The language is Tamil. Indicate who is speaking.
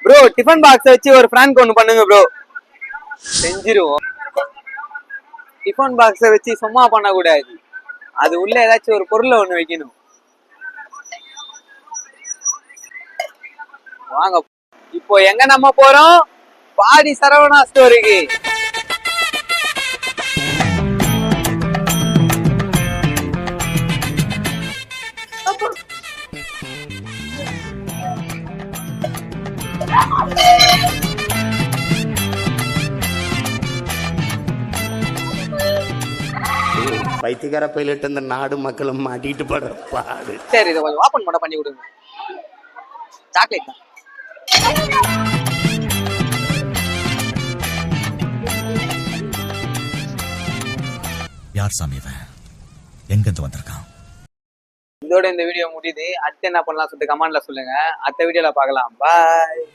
Speaker 1: ப்ரோ டிஃபன் பாக்ஸ் வச்சு ஒரு பிராங்க் ஒன்று பண்ணுங்க ப்ரோ. செஞ்சிருவோம். டிஃபன் பாக்ஸை வச்சு சும்மா பண்ணக்கூடாது, அது உள்ள ஏதாச்சும் ஒரு பொருளை ஒன்று வைக்கணும். வாங்க, இப்போ எங்க நம்ம போறோம்? பாடி சரவணா ஸ்டோருக்கு.
Speaker 2: பைத்தியக்கார பைலட் அந்த நாடு மக்களும் மாட்டிட்டு படுற பாடு.
Speaker 1: சரி, இதை கொஞ்சம் ஓப்பன் மட்டும் பண்ணி விடுங்க. சாக்லேட் தான்.
Speaker 3: யார் சாமி இவன்? எங்கிருந்து வந்திருக்கான்?
Speaker 1: இதோட இந்த வீடியோ முடியுது. அடுத்து என்ன பண்ணலாம் சொல்லிட்டு கமெண்ட்ல சொல்லுங்க. அடுத்த வீடியோல பார்க்கலாம். பாய்.